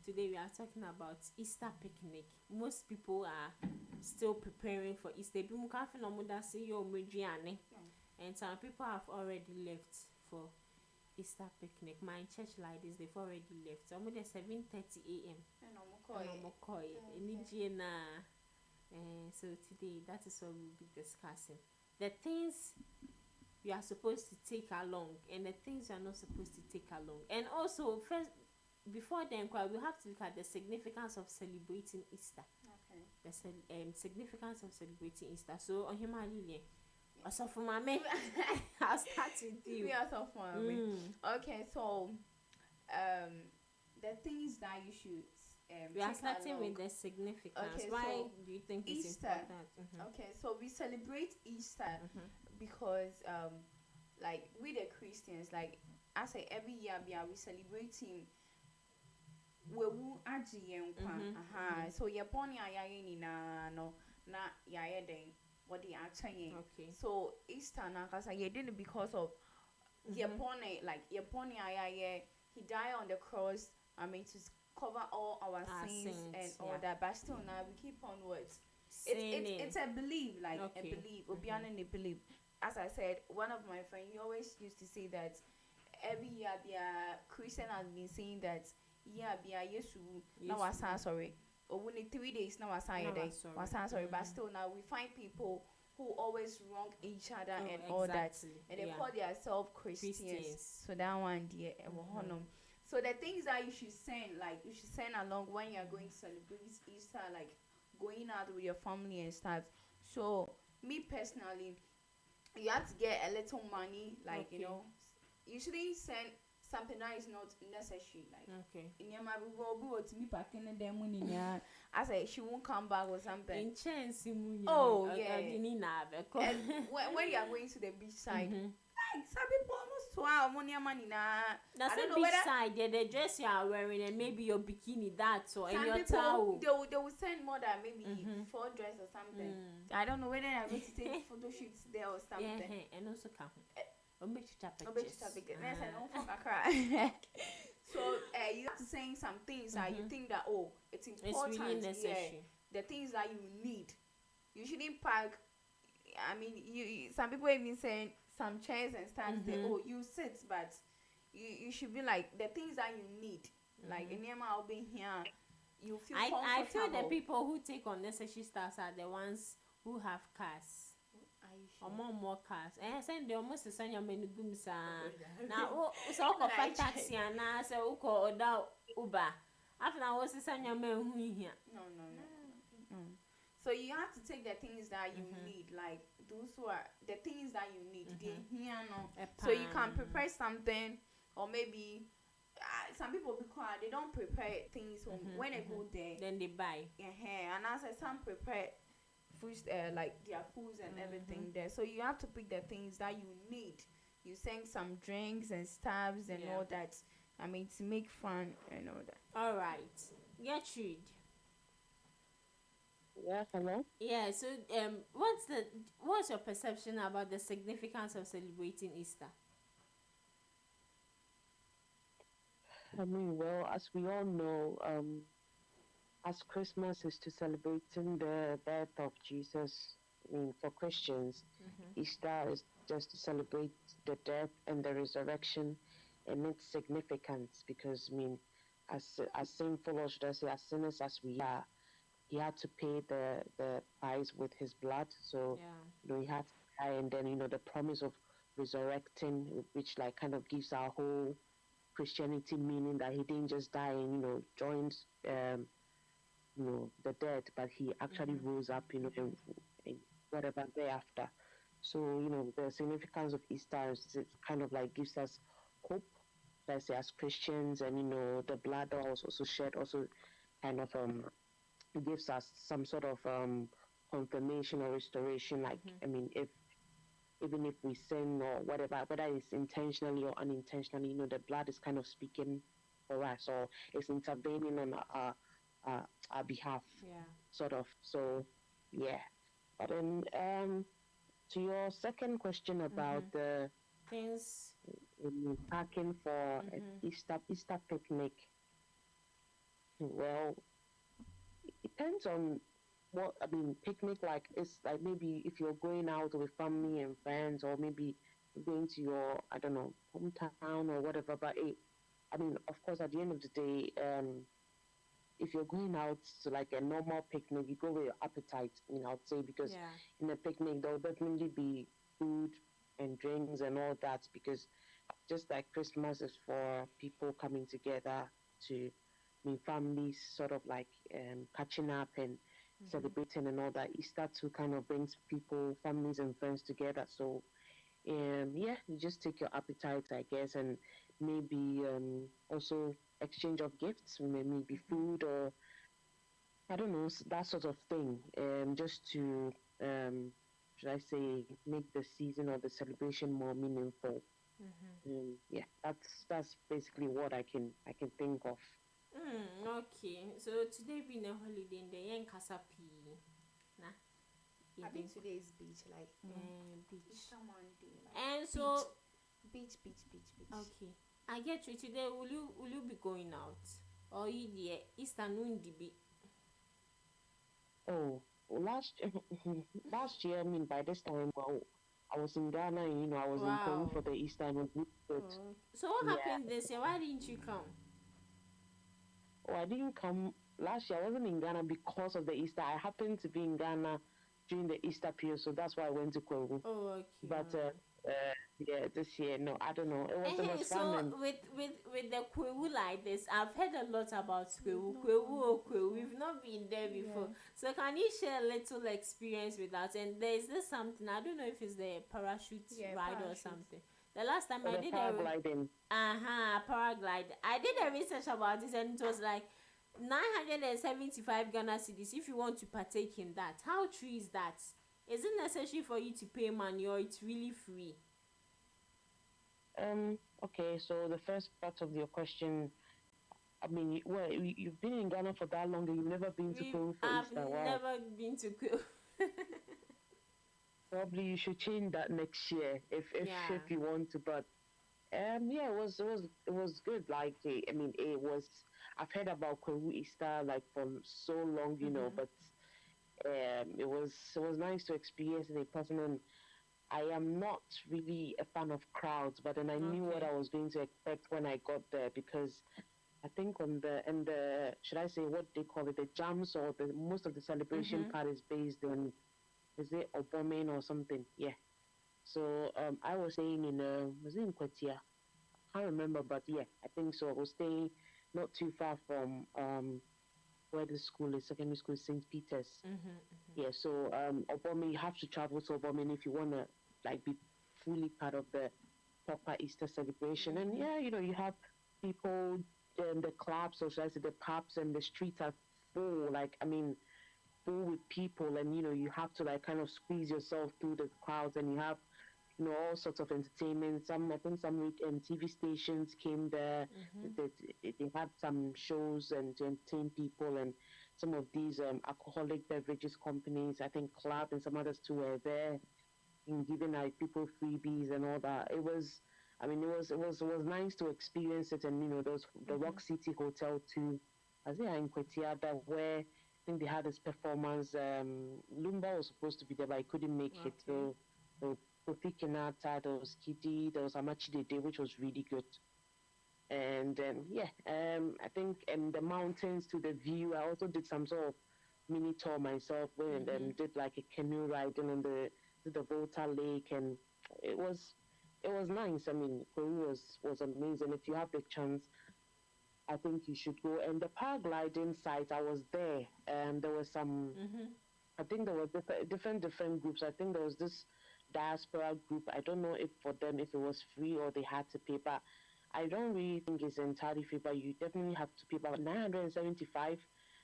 today we are talking about Easter picnic. Most people are still preparing for Easter. And some people have already left for Easter picnic. My church like this, they've already left. Almost 7:30 a.m. So today, that is what we'll be discussing. The things you are supposed to take along and the things you are not supposed to take along. And also, first, before then, we have to look at the significance of celebrating Easter. Okay. The significance of celebrating Easter. So, on Himalaya, also for mommy, I'll start with you. We also for mommy. Okay, so the things that you should we are starting along with the significance. Okay, why so do you think it's Easter, important? Okay, so we celebrate Easter because like we the Christians, like I say every year we celebrating we wu agye nkwa. So ye born ya nyina no na ya den what the actually. Okay. So Easter na kasa ye did it because of ye born like ye born ya he died on the cross, I mean, to cover all our sins and all that, but still now we keep on words. It's a belief, like a belief. Obiane belief. As I said, one of my friends, he always used to say that every year the Christian has been saying that now sorry. Or only 3 days now sorry. But still now we find people who always wrong each other and all that, and they call themselves Christians. So that one dear So the things that you should send, like you should send along when you're going to celebrate Easter, like going out with your family and stuff. So me personally, you have to get a little money, like you know, usually send something that is not necessary, like in your mind we will to me packing and then when I say she won't come back or something. In chance, oh yeah. And when you are going to the beach side, like some people almost 12 money now. That's the beach side, yeah, the dress you are wearing and maybe your bikini, that or in your towel. They will send more than maybe 4 dresses or something. I don't know whether I'm going to take photo shoots there or something. Yeah, and also come. So you have to say some things that you think that it's important. It's really necessary. The things that you need. You shouldn't pack. I mean, you some people even saying some chairs and stands there. You sit, but you should be like the things that you need. Like in Yama, I'll be here. You feel comfortable. I feel the people who take unnecessary stuff are the ones who have cars. Or more cars. And I said they almost the same many gooms. Now, so I taxi and now say or Uber. After I was the same man here. No. So you have to take the things that you need, like those who are the things that you need. So you can prepare something, or maybe some people because they don't prepare things when they go there. Then they buy. And as I some prepare foods, like their foods and everything there. So you have to pick the things that you need. You send some drinks and stuffs and all that. I mean, to make fun and all that. All right, Gertrude. Yeah, hello. Yeah. So, what's your perception about the significance of celebrating Easter? I mean, well, as we all know, as Christmas is to celebrating the birth of Jesus, I mean, for Christians, Easter is just to celebrate the death and the resurrection and its significance. Because I mean, as sinful, or should I say, as sinners as we are, he had to pay the price with his blood. So you know, he had to die, and then the promise of resurrecting, which like kind of gives our whole Christianity meaning that he didn't just die and joined the dead, but he actually rose up and whatever thereafter. So the significance of Easter is it kind of like gives us hope, let's say, as Christians, and the blood that was also shed also kind of gives us some sort of confirmation or restoration. Like I mean, even if we sin or whatever, whether it's intentionally or unintentionally, the blood is kind of speaking for us, or it's intervening on our behalf, sort of. So yeah. But then to your second question about the things packing for Easter picnic, Well, it depends on what I mean. Picnic like it's like maybe if you're going out with family and friends, or maybe going to your I don't know hometown or whatever. But I mean, of course, at the end of the day, if you're going out to like a normal picnic, you go with your appetite. I mean, I'd say because Yeah. in a picnic there'll definitely be food and drinks and all that because just like Christmas is for people coming together to, I mean, families sort of like catching up and Mm-hmm. celebrating and all that. Easter too kind of brings people, families and friends together. So yeah, you just take your appetite, I guess, and maybe also exchange of gifts, maybe Mm-hmm. food or I don't know that sort of thing, just to should I say make the season or the celebration more meaningful. Mm-hmm. Yeah, that's basically what I can think of. Okay. So today being a holiday in the yen kasapi. Nah. I think Even today is beach, like beach. Easter Monday, like And beach, so beach. okay. I get you today. Will you be going out? Or you the Easter noon be? Oh, last last year, I mean, by this time, well, I was in Ghana, and I was in Peru for Wow. the Easter, and it was good. Oh. So what Yeah. happened this year? Why didn't you come? Oh, I didn't come last year. I wasn't in Ghana because of the Easter. I happened to be in Ghana during the Easter period, so that's why I went to Peru. Oh, okay, But alright. yeah, this year, no, I don't know. It was fun So and with the Kwewu like this, I've heard a lot about Kwewu. not Kwewu, gone oh Kwewu. before. We've not been there before. Yeah. So can you share a little experience with us? And there is this something, I don't know if it's the parachute Yeah, ride or parachute. something. The last time I the did paragliding. paraglide. I did a research about this and it was like 975 Ghana cedis if you want to partake in that. How true is that? Is it necessary for you to pay money or it's really free? Okay, so the first part of your question, I mean, you've been in Ghana for that long, and you've never been to Peru for I've Easter. Wow. never been to Kwewu. Probably you should change that next year if Yeah. if you want to. But yeah, it was good. Like I mean, it was. I've heard about Peru Easter like for so long, Mhm. but it was nice to experience it in person. And I am not really a fan of crowds, but then I knew what Okay. I was going to expect when I got there because I think on the and the should I say what they call it, the jams or the most of the celebration Mhm. part is based on, is it Obomen or something? Yeah. So I was staying in was it in Kwetia? I can't remember, but yeah, I think so. I was staying not too far from where the school is, secondary school, St. Peter's. Mhm. Yeah, so Obome, you have to travel to Obome if you wanna like be fully part of the proper Easter celebration. And Mhm. yeah, you have people, the clubs, or should I say, the pubs and the streets are full. Like I mean, full with people, and you have to like kind of squeeze yourself through the crowds, and you have all sorts of entertainment. Some, I think, some TV stations came there. Mhm. They had some shows and to entertain people, and some of these alcoholic beverages companies, I think Club and some others too, were there in giving like people freebies and all that. I mean, it was nice to experience it. And there was the Mhm. Rock City Hotel too, I think in Kwetiada, where I think they had this performance. Lumba was supposed to be there, but he couldn't make it. Okay. So Kofi Kinata, there was Kidi, there was Amachi Dede, which was really good. And yeah, I think the mountains to the view. I also did some sort of mini tour myself, where and Mhm. did like a canoe riding on the Volta Lake, and it was it was nice. I mean, Peru was amazing. If you have the chance, I think you should go. And the paragliding site, I was there, and there was some. Mhm. I think there were different groups. I think there was this diaspora group. I don't know if for them if it was free or they had to pay, but I don't really think it's entirely free. But you definitely have to pay about 975.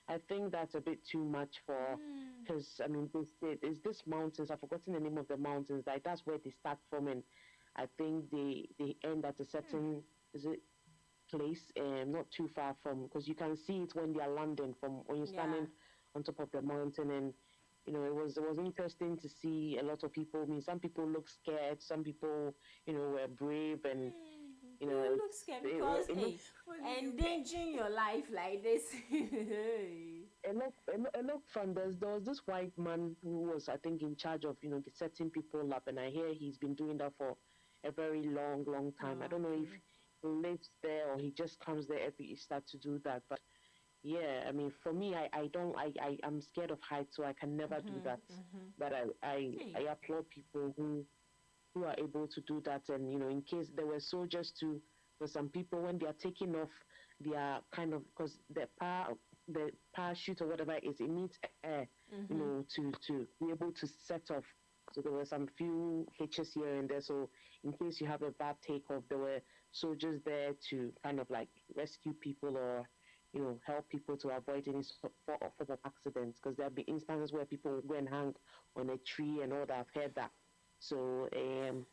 I think that's a bit too much for, Mm. because I mean there's this mountains. I've forgotten the name of the mountains. Like that's where they start from, and I think they end at a certain, is it, place, not too far from, because you can see it when they are landing from when you're Yeah. standing on top of the mountain. And it was interesting to see a lot of people. I mean, some people look scared, some people were brave, and You know, You look scared because it hey, looks endangering your life like this. it looked fun. There was this white man who was, I think, in charge of, setting people up, and I hear he's been doing that for a very long time. I don't know if Okay. he lives there or he just comes there every Easter to do that. But yeah, I mean, for me, I'm scared of heights, so I can never do that. But I Hey. applaud people who are able to do that. And, in case there were soldiers too, for some people, when they are taking off, they are kind of, because the parachute or whatever it is, it needs air, to be able to set off. So there were some few hitches here and there. So in case you have a bad takeoff, there were soldiers there to kind of like rescue people or, help people to avoid any form of accidents. Because there have been instances where people will go and hang on a tree and all that. I've heard that. So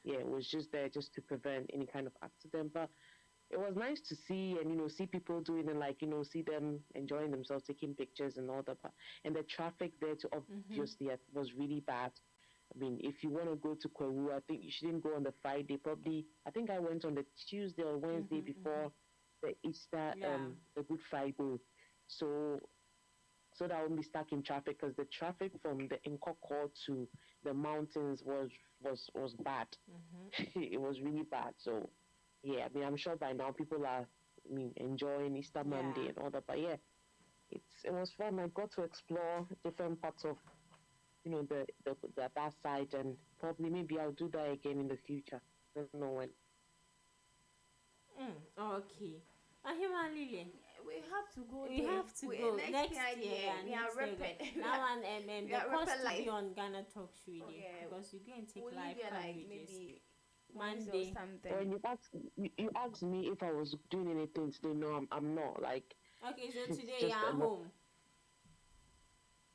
yeah, it was just there just to prevent any kind of accident. But it was nice to see and see people doing and like see them enjoying themselves, taking pictures and all that. And the traffic there to obviously was really bad. I mean, if you want to go to Kwewu, I think you shouldn't go on the Friday. Probably, I think I went on the Tuesday or Wednesday before the Easter, Yeah. the Good Friday. So that I won't be stuck in traffic because the traffic from the Nkoko to the mountains was bad. It was really bad. So yeah, I mean, I'm sure by now people are, I mean, enjoying Easter Monday Yeah. and all that. But yeah, it was fun. I got to explore different parts of, the that side, and probably maybe I'll do that again in the future. Don't know when. Okay. Ahima Lily. We have to go We there. have to go next year. Yeah, We are next year. rapid. Now and We the are cost rapid to be life. on Ghana Talks Radio Yeah. because you go and take We'll live leave here like coverages. maybe Wednesday Monday. or something. When you asked me if I was doing anything today, no, I'm not. Like, Okay, so it's today just you're home.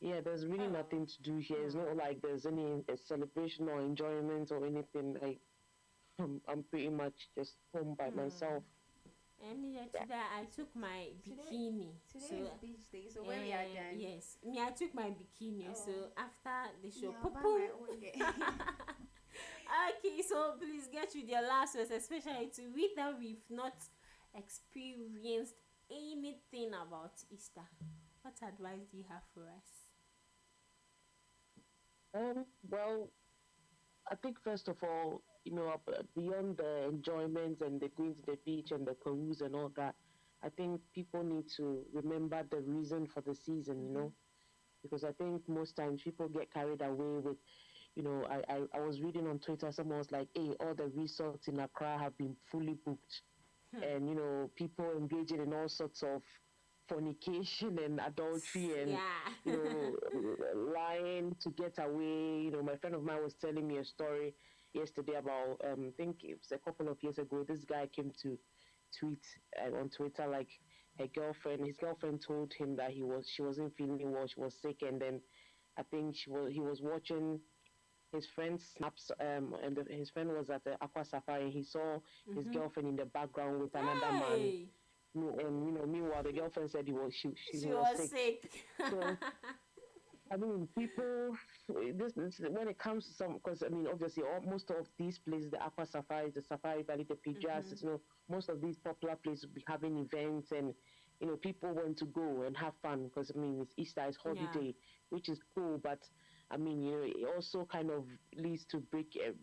yeah, there's really Oh. nothing to do here. It's not like there's any celebration or enjoyment or anything. I'm pretty much just home by myself. And me today I took my bikini. Today So is beach day, so when we are done. yes, me I took my bikini. So after the show, Yeah, I'll buy poo-poo. my own there. Okay, so please get with your last words, especially to we that we've not experienced anything about Easter. What advice do you have for us? Well, I think first of all, beyond the enjoyment and the going to the beach and the cruise and all that, I think people need to remember the reason for the season, because I think most times people get carried away with, I was reading on Twitter, someone was like, hey, all the resorts in Accra have been fully booked. And, people engaging in all sorts of fornication and adultery and, lying to get away. My friend of mine was telling me a story yesterday about, I think it was a couple of years ago, this guy came to tweet on Twitter, like his girlfriend told him that she wasn't feeling well, she was sick, and then I think he was watching his friend's snaps, and his friend was at the Aqua Safari, and he saw his girlfriend in the background with another man. And meanwhile, the girlfriend said she was sick. So, I mean, people, this when it comes to because I mean, obviously, most of these places, the Aqua Safari, the Safari Valley, the PGRs, most of these popular places will be having events, and people want to go and have fun because I mean, it's Easter, it's holiday, which is cool, but I mean, it also kind of leads to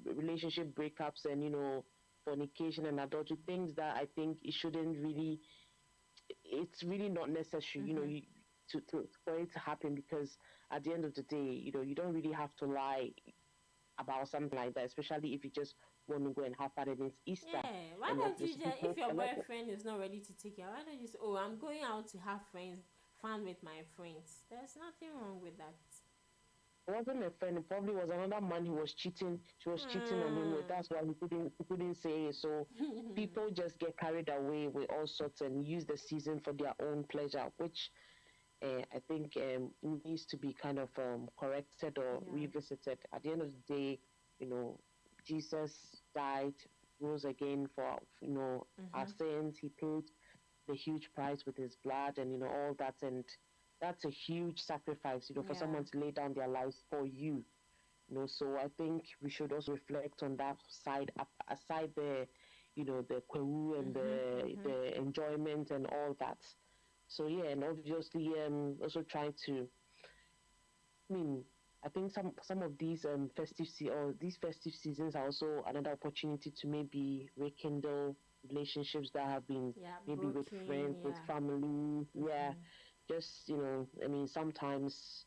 relationship breakups and fornication and adultery, things that I think it shouldn't really. It's really not necessary, for it to happen, because at the end of the day, you don't really have to lie about something like that, especially if you just want to go and have fun and it's Easter. Yeah, why don't you just, if your boyfriend is not ready to take you, why don't you say, oh, I'm going out to have fun with my friends. There's nothing wrong with that. It wasn't a friend. It probably was another man who was cheating. She was cheating on him with. That's why he couldn't say it. So people just get carried away with all sorts and use the season for their own pleasure, which I think needs to be kind of corrected or revisited. At the end of the day, Jesus died, rose again for our sins. He paid the huge price with his blood, and all that, and that's a huge sacrifice, for someone to lay down their lives for you. So I think we should also reflect on that side, aside the the kwewu and the enjoyment and all that. So yeah, and obviously also trying to, I mean, I think some of these these festive seasons are also another opportunity to maybe rekindle relationships that have been maybe with friends, with family, just I mean, sometimes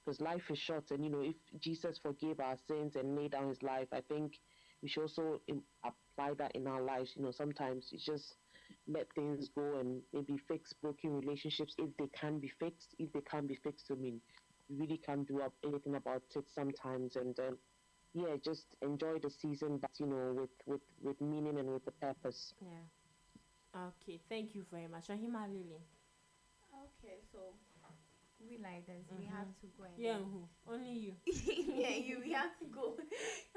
because life is short, and if Jesus forgave our sins and laid down his life, I think we should also apply that in our lives. Sometimes it's just let things go and maybe fix broken relationships if they can be fixed. If they can't be fixed, I mean, you really can't do anything about it sometimes. And yeah, just enjoy the season, but with meaning and with the purpose. Yeah. Okay. Thank you very much, Ohima Lily. Okay, so we like this. We have to go. Only you. We have to go.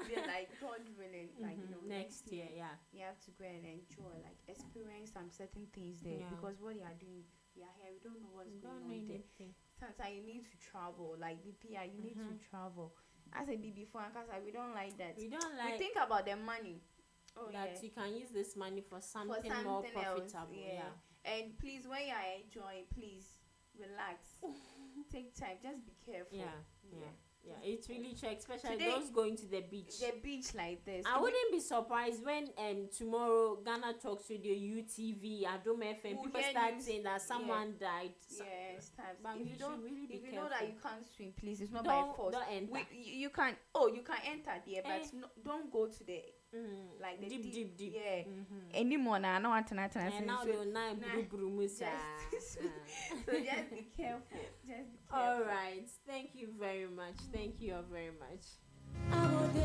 They're like God willing, like next year. Yeah, you have to go and enjoy, like experience some certain things there because what you are doing, we are here. We don't know what's going on there. Sometimes you need to travel, like BPI. You need to travel. As a BB for Ankasa, we don't like that. We think about the money. You can use this money for something more profitable. Yeah. And please, when you are enjoying, please relax. Take time. Just be careful. Yeah, it's really true, especially today, those going to the beach. The beach like this. I wouldn't be surprised when tomorrow Ghana Talks Radio UTV Adom FM people start saying that someone died. Yes, but if you don't really be if you careful. know that you can't swim, please, it's not by force. Don't enter. You can. Oh, you can enter there, but don't go to the like the deep. Yeah. Anymore now. I don't want to and now they'll so just be careful. All right. Thank you very much. Thank you all very much.